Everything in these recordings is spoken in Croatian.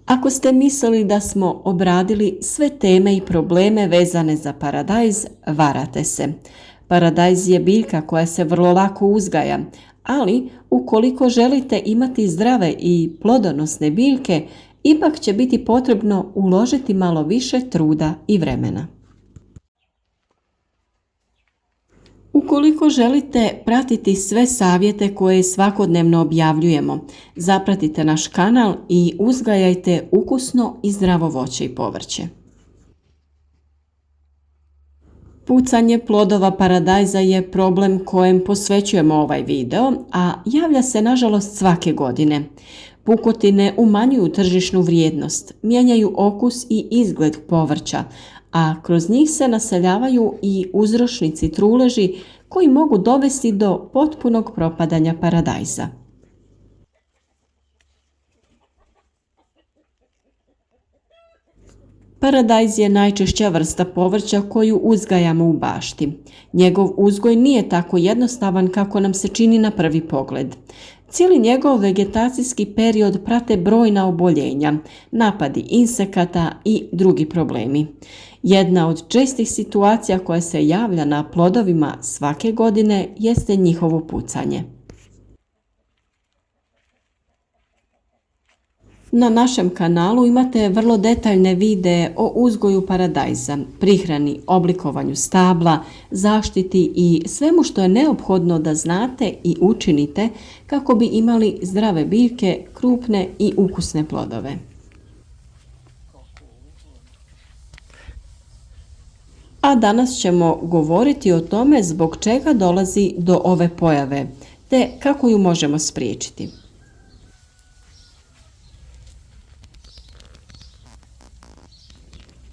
Ako ste mislili da smo obradili sve teme i probleme vezane za paradajz, varate se. Paradajz je biljka koja se vrlo lako uzgaja, ali ukoliko želite imati zdrave i plodonosne biljke, ipak će biti potrebno uložiti malo više truda i vremena. Ukoliko želite pratiti sve savjete koje svakodnevno objavljujemo, zapratite naš kanal i uzgajajte ukusno i zdravo voće i povrće. Pucanje plodova paradajza je problem kojem posvećujemo ovaj video, a javlja se nažalost svake godine. Pukotine umanjuju tržišnu vrijednost, mijenjaju okus i izgled povrća, a kroz njih se naseljavaju i uzročnici truleži koji mogu dovesti do potpunog propadanja paradajza. Paradajz je najčešća vrsta povrća koju uzgajamo u bašti. Njegov uzgoj nije tako jednostavan kako nam se čini na prvi pogled. Cijeli njegov vegetacijski period prate brojna oboljenja, napadi insekata i drugi problemi. Jedna od čestih situacija koja se javlja na plodovima svake godine jeste njihovo pucanje. Na našem kanalu imate vrlo detaljne videe o uzgoju paradajza, prihrani, oblikovanju stabla, zaštiti i svemu što je neophodno da znate i učinite kako bi imali zdrave biljke, krupne i ukusne plodove. A danas ćemo govoriti o tome zbog čega dolazi do ove pojave, te kako ju možemo spriječiti.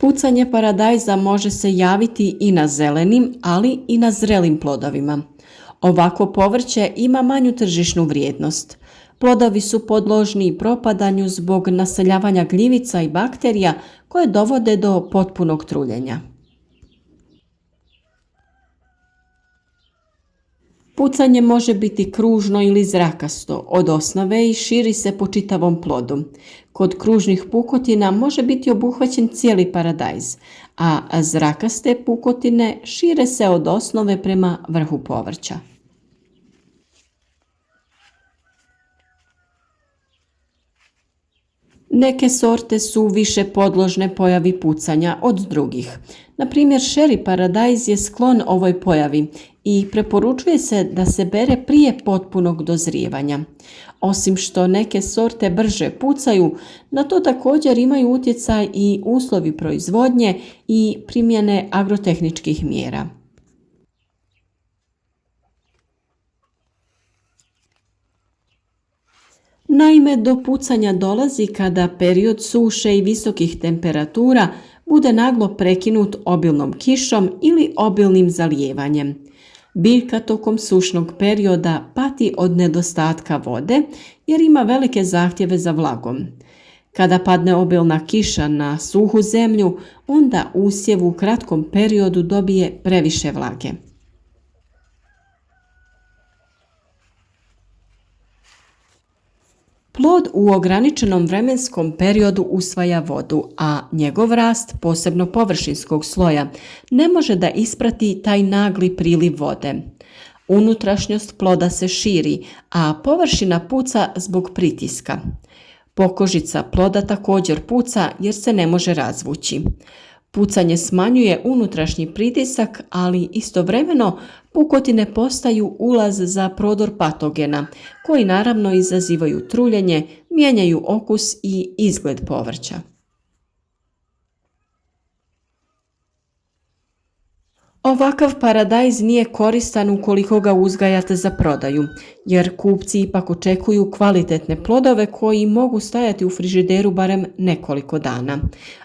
Pucanje paradajza može se javiti i na zelenim, ali i na zrelim plodovima. Ovako povrće ima manju tržišnu vrijednost. Plodovi su podložni propadanju zbog naseljavanja gljivica i bakterija koje dovode do potpunog truljenja. Pucanje može biti kružno ili zrakasto od osnove i širi se po čitavom plodu. Kod kružnih pukotina može biti obuhvaćen cijeli paradajz, a zrakaste pukotine šire se od osnove prema vrhu povrća. Neke sorte su više podložne pojavi pucanja od drugih. Na primjer, šeri paradajz je sklon ovoj pojavi i preporučuje se da se bere prije potpunog dozrijevanja. Osim što neke sorte brže pucaju, na to također imaju utjecaj i uslovi proizvodnje i primjene agrotehničkih mjera. Naime, do pucanja dolazi kada period suše i visokih temperatura bude naglo prekinut obilnom kišom ili obilnim zalijevanjem. Biljka tokom sušnog perioda pati od nedostatka vode jer ima velike zahtjeve za vlagom. Kada padne obilna kiša na suhu zemlju, onda usjev u kratkom periodu dobije previše vlage. Plod u ograničenom vremenskom periodu usvaja vodu, a njegov rast, posebno površinskog sloja, ne može da isprati taj nagli priliv vode. Unutrašnjost ploda se širi, a površina puca zbog pritiska. Pokožica ploda također puca jer se ne može razvući. Pucanje smanjuje unutrašnji pritisak, ali istovremeno pukotine postaju ulaz za prodor patogena, koji naravno izazivaju truljenje, mijenjaju okus i izgled povrća. Ovakav paradajz nije koristan ukoliko ga uzgajate za prodaju, jer kupci ipak očekuju kvalitetne plodove koji mogu stajati u frižideru barem nekoliko dana.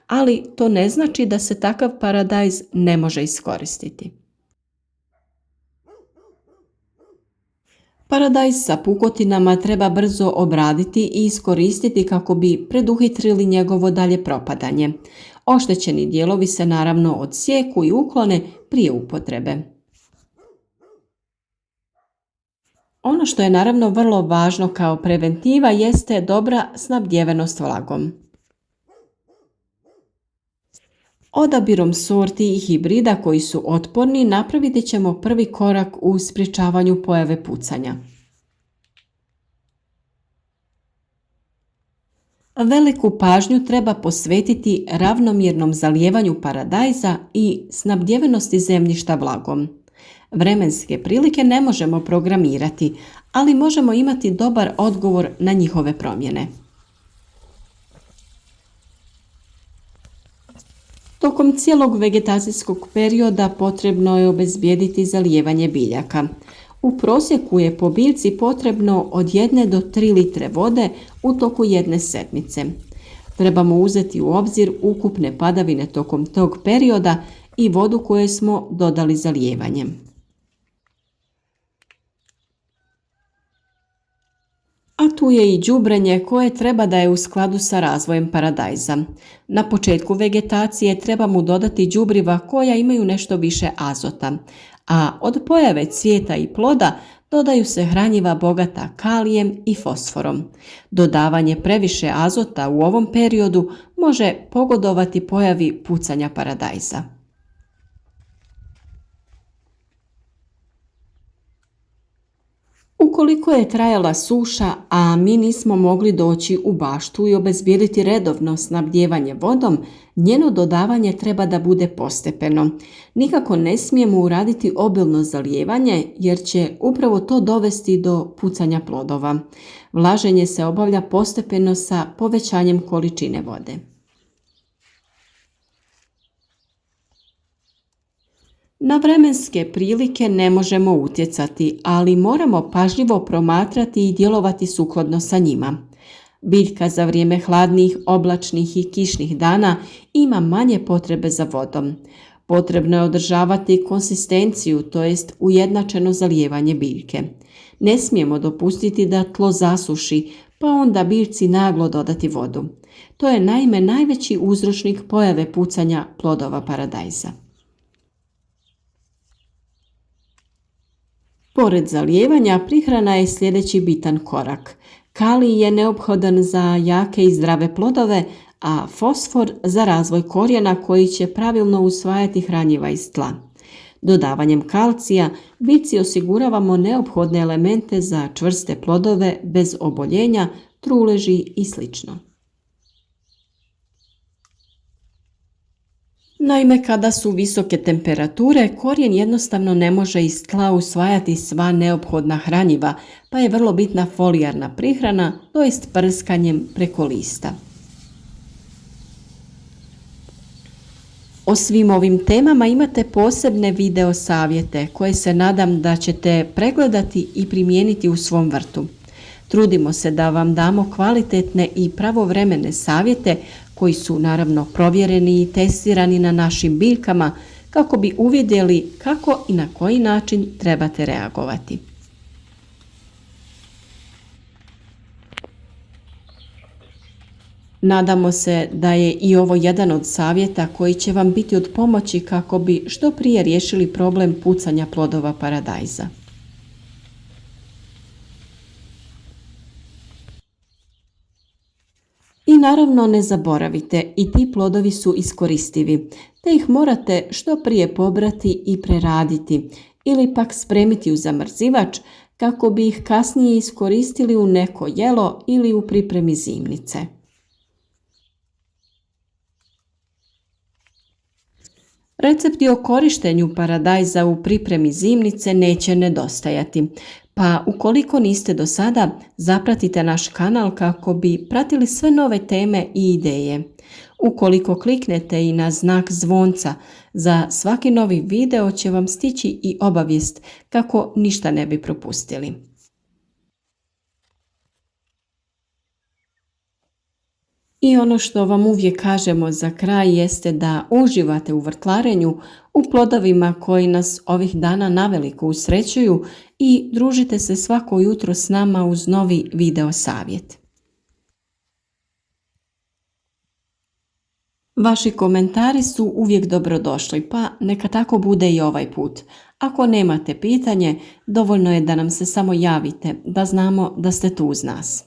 Ali to ne znači da se takav paradajz ne može iskoristiti. Paradajz sa pukotinama treba brzo obraditi i iskoristiti kako bi preduhitrili njegovo dalje propadanje. Oštećeni dijelovi se naravno odsijeku i uklone prije upotrebe. Ono što je naravno vrlo važno kao preventiva jeste dobra snabdjevenost vlagom. Odabirom sorti i hibrida koji su otporni napraviti ćemo prvi korak u sprječavanju pojave pucanja. Veliku pažnju treba posvetiti ravnomjernom zalijevanju paradajza i snabdjevenosti zemljišta vlagom. Vremenske prilike ne možemo programirati, ali možemo imati dobar odgovor na njihove promjene. Tokom cijelog vegetacijskog perioda potrebno je obezbijediti zalijevanje biljaka. U prosjeku je po biljci potrebno od 1 do 3 litre vode u toku jedne sedmice. Trebamo uzeti u obzir ukupne padavine tokom tog perioda i vodu koju smo dodali zalijevanjem. A tu je i đubrenje koje treba da je u skladu sa razvojem paradajza. Na početku vegetacije treba mu dodati đubriva koja imaju nešto više azota, a od pojave cvijeta i ploda dodaju se hranjiva bogata kalijem i fosforom. Dodavanje previše azota u ovom periodu može pogodovati pojavi pucanja paradajza. Ukoliko je trajala suša, a mi nismo mogli doći u baštu i obezbijediti redovno snabdijevanje vodom, njeno dodavanje treba da bude postepeno. Nikako ne smijemo uraditi obilno zalijevanje jer će upravo to dovesti do pucanja plodova. Vlaženje se obavlja postepeno sa povećanjem količine vode. Na vremenske prilike ne možemo utjecati, ali moramo pažljivo promatrati i djelovati sukladno sa njima. Biljka za vrijeme hladnih, oblačnih i kišnih dana ima manje potrebe za vodom. Potrebno je održavati konsistenciju, to jest ujednačeno zalijevanje biljke. Ne smijemo dopustiti da tlo zasuši, pa onda biljci naglo dodati vodu. To je naime najveći uzročnik pojave pucanja plodova paradajza. Pored zalijevanja, prihrana je sljedeći bitan korak. Kalij je neophodan za jake i zdrave plodove, a fosfor za razvoj korijena koji će pravilno usvajati hranjiva iz tla. Dodavanjem kalcija biljci osiguravamo neophodne elemente za čvrste plodove bez oboljenja, truleži i sl. Naime, kada su visoke temperature, korijen jednostavno ne može iz tla usvajati sva neophodna hranjiva, pa je vrlo bitna folijarna prihrana, to jest prskanjem preko lista. O svim ovim temama imate posebne video savjete koje se nadam da ćete pregledati i primijeniti u svom vrtu. Trudimo se da vam damo kvalitetne i pravovremene savjete koji su naravno provjereni i testirani na našim biljkama kako bi uvidjeli kako i na koji način trebate reagovati. Nadamo se da je i ovo jedan od savjeta koji će vam biti od pomoći kako bi što prije riješili problem pucanja plodova paradajza. I naravno ne zaboravite, i ti plodovi su iskoristivi, te ih morate što prije pobrati i preraditi ili pak spremiti u zamrzivač kako bi ih kasnije iskoristili u neko jelo ili u pripremi zimnice. Recepti o korištenju paradajza u pripremi zimnice neće nedostajati, pa ukoliko niste do sada, zapratite naš kanal kako bi pratili sve nove teme i ideje. Ukoliko kliknete i na znak zvonca, za svaki novi video će vam stići i obavijest kako ništa ne bi propustili. I ono što vam uvijek kažemo za kraj jeste da uživate u vrtlarenju, u plodovima koji nas ovih dana naveliko usrećuju i družite se svako jutro s nama uz novi video savjet. Vaši komentari su uvijek dobrodošli, pa neka tako bude i ovaj put. Ako nemate pitanje, dovoljno je da nam se samo javite, da znamo da ste tu uz nas.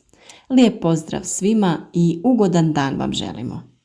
Lijep pozdrav svima i ugodan dan vam želimo.